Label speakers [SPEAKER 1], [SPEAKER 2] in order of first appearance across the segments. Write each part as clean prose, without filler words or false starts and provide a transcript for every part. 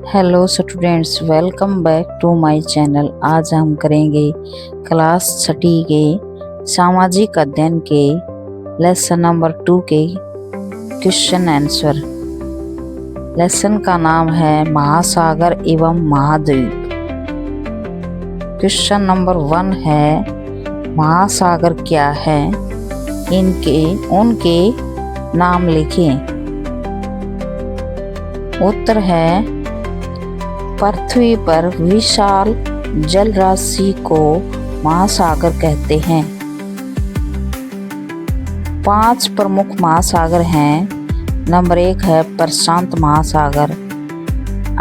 [SPEAKER 1] Hello students, welcome back to my channel. आज हम करेंगे क्लास 6 के सामाजिक अध्ययन के लेसन नंबर 2 के क्वेश्चन आंसर। लेसन का नाम है महासागर एवं महाद्वीप। क्वेश्चन नंबर 1 है महासागर क्या है, उनके नाम लिखें। उत्तर है पृथ्वी पर विशाल जल राशि को महासागर कहते हैं। 5 प्रमुख महासागर हैं। नंबर 1 है प्रशांत महासागर,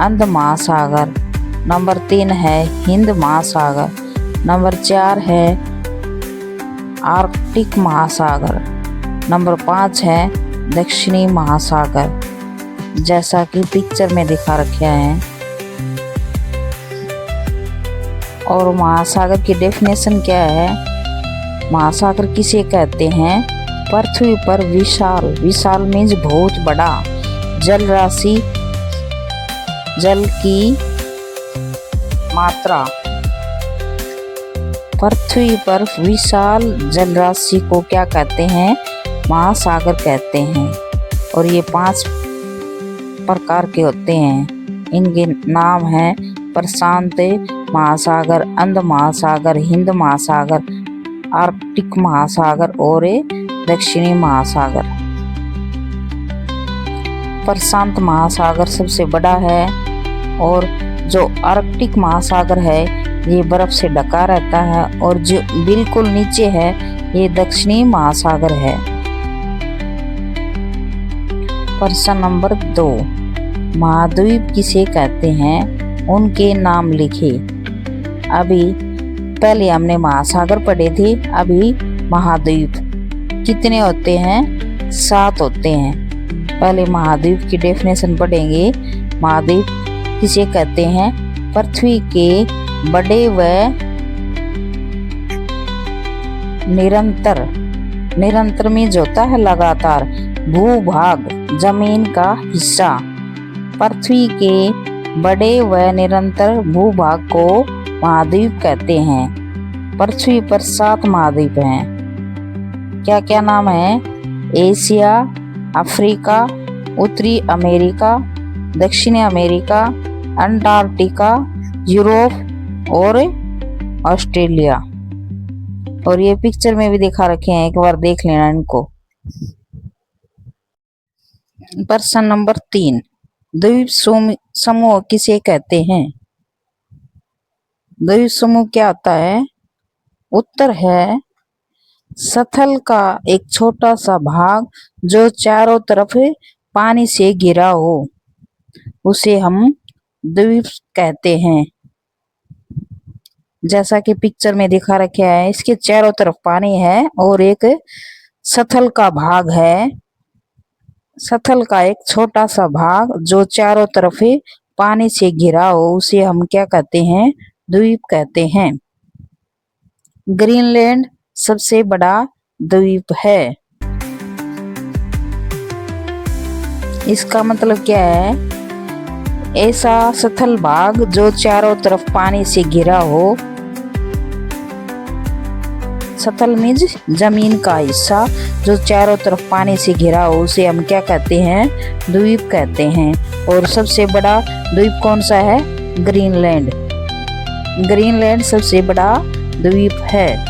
[SPEAKER 1] अंध महासागर। नंबर 3 है हिंद महासागर। नंबर 4 है आर्कटिक महासागर। नंबर 5 है दक्षिणी महासागर, जैसा कि पिक्चर में दिखा रखे हैं। और महासागर की डेफिनेशन क्या है? महासागर किसे कहते हैं? पृथ्वी पर विशाल मीन्स बहुत बड़ा जल राशि, जल की मात्रा। पृथ्वी पर विशाल जल राशि को क्या कहते हैं? महासागर कहते हैं। और ये 5 प्रकार के होते हैं। इनके नाम हैं प्रशांत महासागर, अंध महासागर, हिंद महासागर, आर्कटिक महासागर और दक्षिणी महासागर। प्रशांत महासागर सबसे बड़ा है और जो आर्कटिक महासागर है ये बर्फ से ढका रहता है, और जो बिल्कुल नीचे है ये दक्षिणी महासागर है। प्रश्न नंबर 2, महाद्वीप किसे कहते हैं? उनके नाम लिखे। अभी पहले हमने महासागर पढ़े थे, अभी महाद्वीप कितने होते हैं? 7 होते हैं। पहले महाद्वीप की डेफिनेशन पढ़ेंगे। महाद्वीप किसे कहते हैं? पृथ्वी के बड़े व निरंतर में जो होता है लगातार भूभाग, जमीन का हिस्सा। पृथ्वी के बड़े व निरंतर भूभाग को महाद्वीप कहते हैं। पृथ्वी पर 7 महाद्वीप हैं। क्या क्या नाम है? एशिया, अफ्रीका, उत्तरी अमेरिका, दक्षिणी अमेरिका, अंटार्कटिका, यूरोप और ऑस्ट्रेलिया। और ये पिक्चर में भी दिखा रखे हैं, एक बार देख लेना इनको। प्रश्न नंबर 3, द्वीप समूह किसे कहते हैं? द्वीप समूह क्या होता है? उत्तर है सतह का एक छोटा सा भाग जो चारों तरफ पानी से घिरा हो, उसे हम द्वीप कहते हैं। जैसा कि पिक्चर में दिखा रखा है, इसके चारों तरफ पानी है और एक सतह का भाग है। सतह का एक छोटा सा भाग जो चारों तरफ पानी से घिरा हो, उसे हम क्या कहते हैं? द्वीप कहते हैं। ग्रीनलैंड सबसे बड़ा द्वीप है। इसका मतलब क्या है? ऐसा सतह भाग जो चारों तरफ पानी से घिरा हो। सतह मीन्स जमीन का हिस्सा जो चारों तरफ पानी से घिरा हो, उसे हम क्या कहते हैं? द्वीप कहते हैं। और सबसे बड़ा द्वीप कौन सा है? ग्रीनलैंड। ग्रीनलैंड सबसे बड़ा द्वीप है।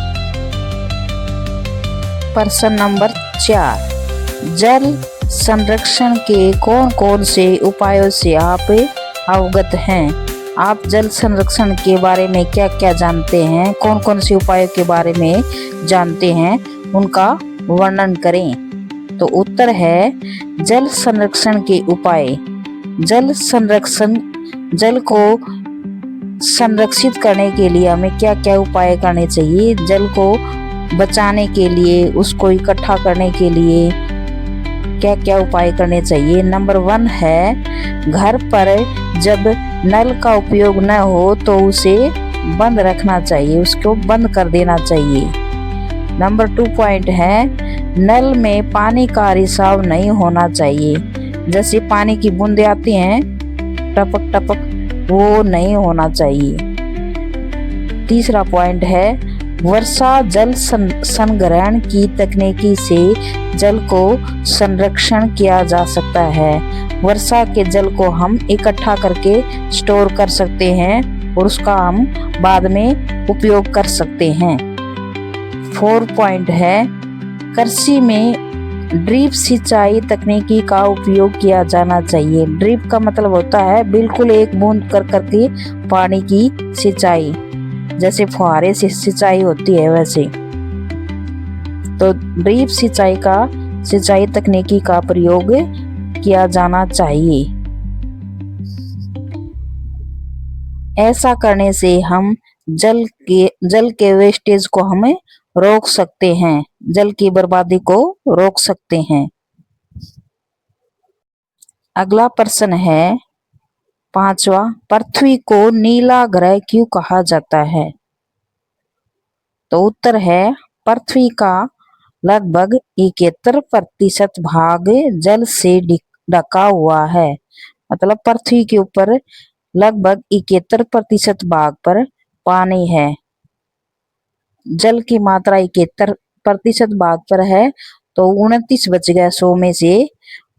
[SPEAKER 1] प्रश्न नंबर 4, जल संरक्षण के कौन कौन से उपायों से आप अवगत हैं? आप जल संरक्षण के बारे में क्या क्या जानते हैं? कौन कौन से उपायों के बारे में जानते हैं, उनका वर्णन करें। तो उत्तर है जल संरक्षण के उपाय। जल को संरक्षित करने के लिए हमें क्या क्या उपाय करने चाहिए? जल को बचाने के लिए, उसको इकट्ठा करने के लिए क्या क्या उपाय करने चाहिए? नंबर 1 है घर पर जब नल का उपयोग न हो तो उसे बंद रखना चाहिए, उसको बंद कर देना चाहिए। नंबर 2 पॉइंट है नल में पानी का रिसाव नहीं होना चाहिए। जैसे पानी की बूंदें आती हैं टपक टपक वो नहीं होना चाहिए। तीसरा पॉइंट है वर्षा जल संग्रहण की तकनीकी से जल को संरक्षण किया जा सकता है। वर्षा के जल को हम इकट्ठा करके स्टोर कर सकते हैं और उसका हम बाद में उपयोग कर सकते हैं। 4 पॉइंट है कृषि में ड्रिप सिंचाई तकनीकी का उपयोग किया जाना चाहिए। ड्रिप का मतलब होता है बिल्कुल एक बूंद कर करके पानी की सिंचाई, जैसे फुहारे से सिंचाई होती है वैसे। तो ड्रिप सिंचाई तकनीकी का प्रयोग किया जाना चाहिए। ऐसा करने से हम जल के वेस्टेज को हमें रोक सकते हैं, जल की बर्बादी को रोक सकते हैं। अगला प्रश्न है 5वां, पृथ्वी को नीला ग्रह क्यों कहा जाता है? तो उत्तर है पृथ्वी का लगभग 71% भाग जल से ढका हुआ है। मतलब पृथ्वी के ऊपर लगभग 71% भाग पर पानी है। जल की मात्रा 71% भाग पर है, तो 29 बच गया 100 में से।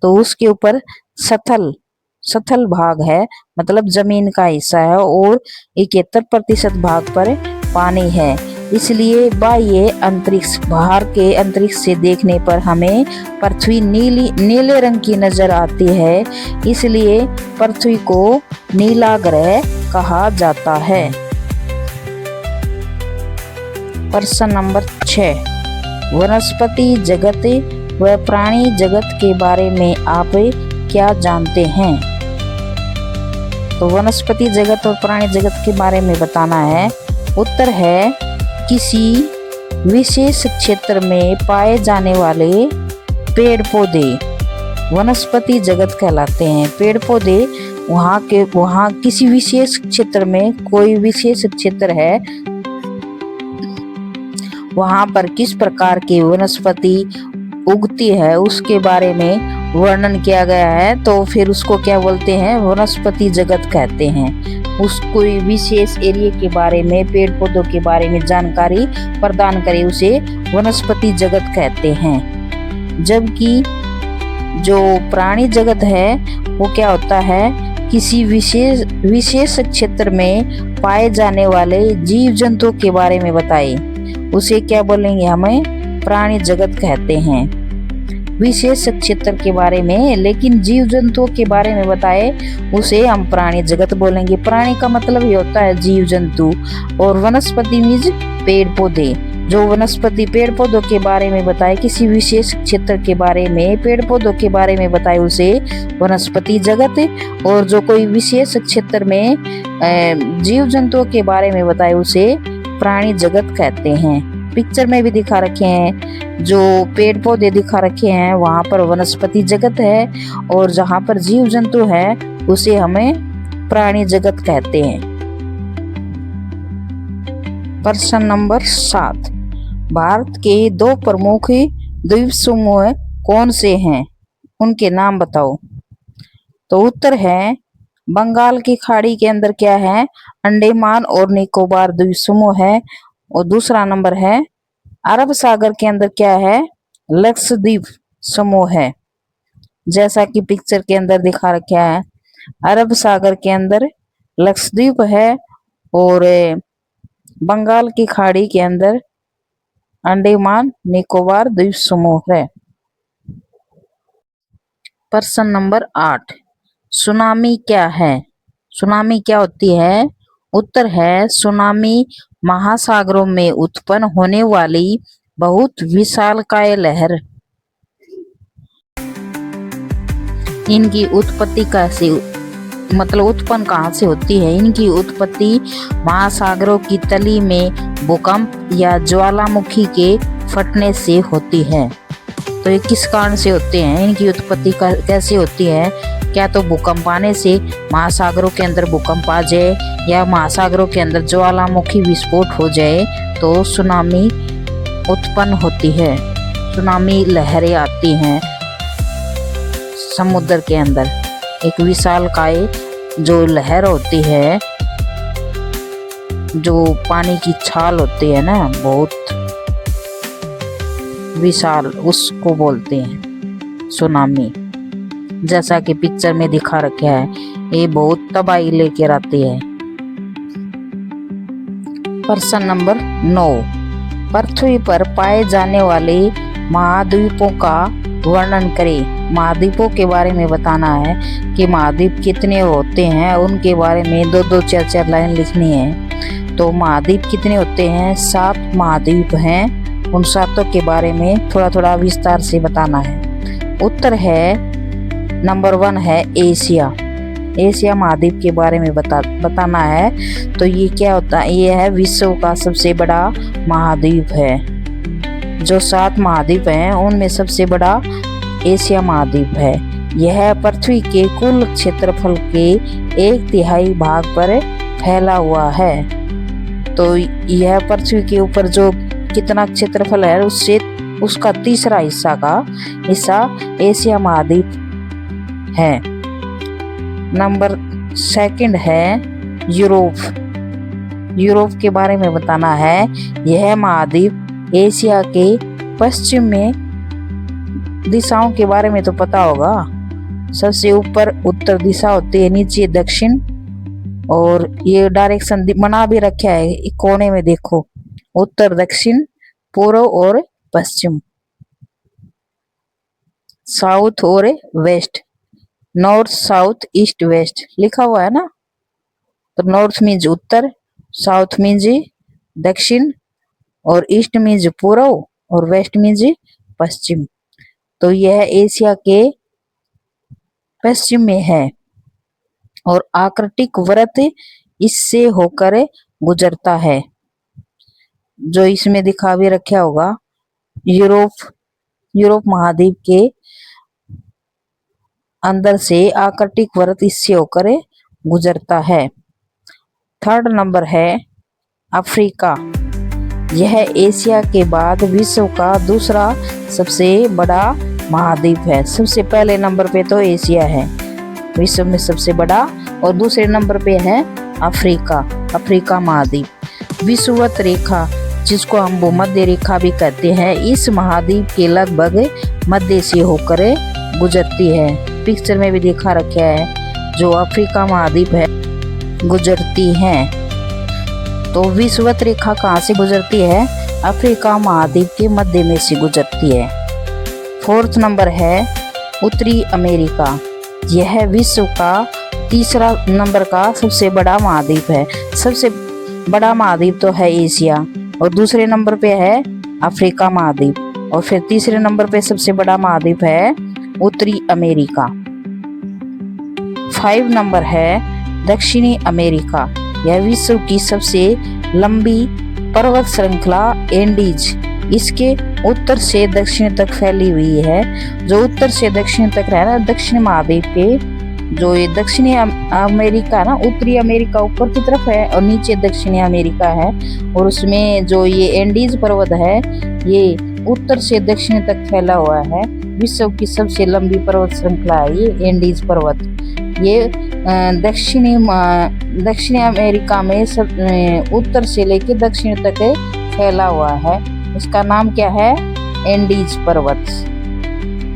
[SPEAKER 1] तो उसके ऊपर सथल भाग है, मतलब जमीन का हिस्सा है, और 71% भाग पर पानी है। इसलिए बाह्य अंतरिक्ष, बाहर के अंतरिक्ष से देखने पर हमें पृथ्वी नीले रंग की नजर आती है। इसलिए पृथ्वी को नीला ग्रह कहा जाता है। प्रश्न नंबर 6, वनस्पति जगत व प्राणी जगत के बारे में आप क्या जानते हैं? तो वनस्पति जगत और प्राणी जगत के बारे में बताना है। उत्तर है किसी विशेष क्षेत्र में पाए जाने वाले पेड़ पौधे वनस्पति जगत कहलाते हैं। पेड़ पौधे वहाँ किसी विशेष क्षेत्र में, कोई विशेष क्षेत्र है, वहाँ पर किस प्रकार की वनस्पति उगती है उसके बारे में वर्णन किया गया है। तो फिर उसको क्या बोलते हैं? वनस्पति जगत कहते हैं। उस कोई विशेष एरिया के बारे में, पेड़ पौधों के बारे में जानकारी प्रदान करे उसे वनस्पति जगत कहते हैं। जबकि जो प्राणी जगत है वो क्या होता है? किसी विशेष क्षेत्र में पाए जाने वाले जीव जंतुओं के बारे में बताए, उसे क्या बोलेंगे? हमें प्राणी जगत कहते हैं। विशेष क्षेत्र के बारे में लेकिन जीव जंतुओं के बारे में बताए, उसे हम प्राणी जगत बोलेंगे। प्राणी का मतलब ये होता है जीव जंतु, और वनस्पति मीन्स पेड़ पौधे। जो वनस्पति पेड़ पौधों के बारे में बताए, किसी विशेष क्षेत्र के बारे में, पेड़ पौधों के बारे में बताए, उसे वनस्पति जगत। और जो कोई विशेष क्षेत्र में जीव जंतुओं के बारे में बताए, उसे प्राणी जगत कहते हैं। पिक्चर में भी दिखा रखे हैं, जो पेड़ पौधे दिखा रखे हैं वहां पर वनस्पति जगत है, और जहां पर जीव जंतु है उसे हमें प्राणी जगत कहते हैं। प्रश्न नंबर 7, भारत के 2 प्रमुख द्वीप समूह कौन से हैं? उनके नाम बताओ। तो उत्तर है बंगाल की खाड़ी के अंदर क्या है? अंडमान और निकोबार द्वीप समूह है। और दूसरा नंबर है अरब सागर के अंदर क्या है? लक्षद्वीप समूह है। जैसा कि पिक्चर के अंदर दिखा रखा है, अरब सागर के अंदर लक्षद्वीप है, और बंगाल की खाड़ी के अंदर अंडमान निकोबार द्वीप समूह है। प्रश्न नंबर 8, सुनामी क्या है? सुनामी क्या होती है? उत्तर है सुनामी महासागरों में उत्पन्न होने वाली बहुत विशालकाय लहर। इनकी उत्पत्ति कैसे, मतलब उत्पन्न कहाँ से होती है? इनकी उत्पत्ति महासागरों की तली में भूकंप या ज्वालामुखी के फटने से होती है। तो ये किस कारण से होते हैं? इनकी उत्पत्ति कैसे होती है? क्या तो भूकंप आने से, महासागरों के अंदर भूकंप आ जाए, या महासागरों के अंदर ज्वालामुखी विस्फोट हो जाए, तो सुनामी उत्पन्न होती है। सुनामी लहरें आती हैं समुद्र के अंदर। एक विशालकाय जो लहर होती है, जो पानी की छाल होती है ना, बहुत विशाल, उसको बोलते हैं सुनामी। जैसा कि पिक्चर में दिखा रखा है, ये बहुत तबाही लेकर आती है। प्रश्न नंबर 9, पृथ्वी पर पाए जाने वाले महाद्वीपों का वर्णन करें। महाद्वीपों के बारे में बताना है कि महाद्वीप कितने होते हैं, उनके बारे में 2-2 4-4 लाइन लिखनी है। तो महाद्वीप कितने होते हैं? 7 महाद्वीप हैं। उन 7 के बारे में थोड़ा थोड़ा विस्तार से बताना है। उत्तर है नंबर 1 है एशिया। एशिया महाद्वीप के बारे में बताना है। तो ये क्या होता है? ये है विश्व का सबसे बड़ा महाद्वीप है। जो 7 महाद्वीप हैं उनमें सबसे बड़ा एशिया महाद्वीप है। यह पृथ्वी के कुल क्षेत्रफल के 1/3 भाग पर फैला हुआ है। तो यह पृथ्वी के ऊपर जो कितना क्षेत्रफल है उससे उसका तीसरा हिस्सा एशिया महाद्वीप है। नंबर 2 है यूरोप। यूरोप के बारे में बताना है। यह महाद्वीप एशिया के पश्चिम में, दिशाओं के बारे में तो पता होगा। सबसे ऊपर उत्तर दिशा होती है, नीचे दक्षिण, और ये डायरेक्शन बना भी रखा है कोने में, देखो, उत्तर, दक्षिण, पूर्व और पश्चिम, साउथ और west, north, south, east, west लिखा हुआ है ना। तो नॉर्थ मीन्स उत्तर, साउथ मीन्स दक्षिण, और ईस्ट मीन्स पूर्व, और वेस्ट मीन्स पश्चिम। तो यह एशिया के पश्चिम में है और आर्कटिक वृत्त इससे होकर गुजरता है। जो इसमें दिखा भी रखा होगा, यूरोप महाद्वीप के अंदर से आर्कटिक वृत्त इससे होकर गुजरता है। 3rd नंबर है अफ्रीका। यह एशिया के बाद विश्व का दूसरा सबसे बड़ा महाद्वीप है। सबसे पहले नंबर पे तो एशिया है विश्व में सबसे बड़ा, और दूसरे नंबर पे है अफ्रीका महाद्वीप। विषुवत रेखा, जिसको हम भूमध्य रेखा भी कहते हैं, इस महाद्वीप के लगभग मध्य से होकर गुजरती है। पिक्चर में भी दिखा रखा है, जो अफ्रीका महाद्वीप है गुजरती है। तो विषुवत रेखा कहाँ से गुजरती है? अफ्रीका महाद्वीप के मध्य में से गुजरती है। 4th नंबर है उत्तरी अमेरिका। यह विश्व का तीसरा नंबर का सबसे बड़ा महाद्वीप है। सबसे बड़ा महाद्वीप तो है एशिया, और दूसरे नंबर पे है अफ्रीका महाद्वीप, और फिर तीसरे नंबर पे सबसे बड़ा महाद्वीप है उत्तरी अमेरिका। 5 नंबर है दक्षिणी अमेरिका। यह विश्व की सबसे लंबी पर्वत श्रृंखला एंडीज इसके उत्तर से दक्षिण तक फैली हुई है। जो उत्तर से दक्षिण तक है ना, दक्षिण महाद्वीप के जो ये दक्षिणी अमेरिका है ना, उत्तरी अमेरिका ऊपर की तरफ है और नीचे दक्षिणी अमेरिका है, और उसमें जो ये एंडीज पर्वत है ये उत्तर से दक्षिण तक फैला हुआ है। विश्व की सबसे लंबी पर्वत श्रृंखला है ये एंडीज पर्वत। ये दक्षिणी अमेरिका में उत्तर से लेकर दक्षिण तक फैला हुआ है। इसका नाम क्या है? एंडीज पर्वत।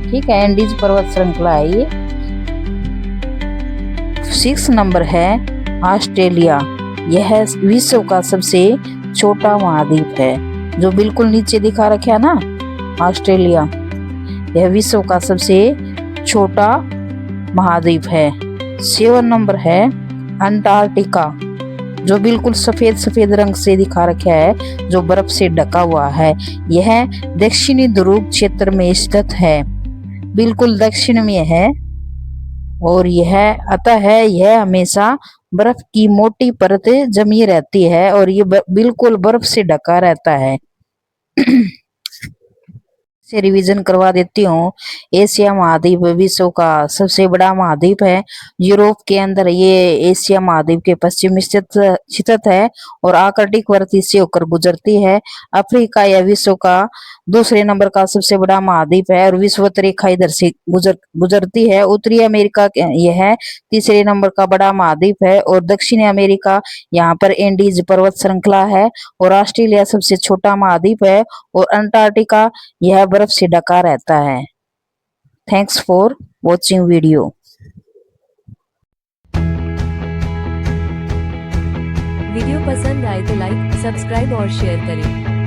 [SPEAKER 1] ठीक है, एंडीज पर्वत श्रृंखला है ये। 6 नंबर है ऑस्ट्रेलिया। यह विश्व का सबसे छोटा महाद्वीप है, जो बिल्कुल नीचे दिखा रखा है ना, ऑस्ट्रेलिया। यह विश्व का सबसे छोटा महाद्वीप है। 7 नंबर है अंटार्कटिका, जो बिल्कुल सफेद रंग से दिखा रखा है, जो बर्फ से ढका हुआ है। यह दक्षिणी ध्रुव क्षेत्र में स्थित है, बिल्कुल दक्षिण में है, और यह हमेशा बर्फ की मोटी परत जमी रहती है, और ये बिल्कुल बर्फ से ढका रहता है। से रिवीजन करवा देती हूँ। एशिया महाद्वीप विश्व का सबसे बड़ा महाद्वीप है। यूरोप के अंदर ये एशिया महाद्वीप के पश्चिम में स्थित है और आर्कटिक वर्त इससे होकर गुजरती है। अफ्रीका यह विश्व का दूसरे नंबर का सबसे बड़ा महाद्वीप है और विषुवत रेखा इधर से गुजरती है। उत्तरी अमेरिका यह तीसरे नंबर का बड़ा महाद्वीप है और दक्षिणी अमेरिका यहाँ पर एंडीज पर्वत श्रृंखला है और ऑस्ट्रेलिया सबसे छोटा महाद्वीप है और अंटार्कटिका यह बर्फ से ढका रहता है। Thanks for watching video.
[SPEAKER 2] Video पसंद आए तो लाइक, सब्सक्राइब और शेयर करें।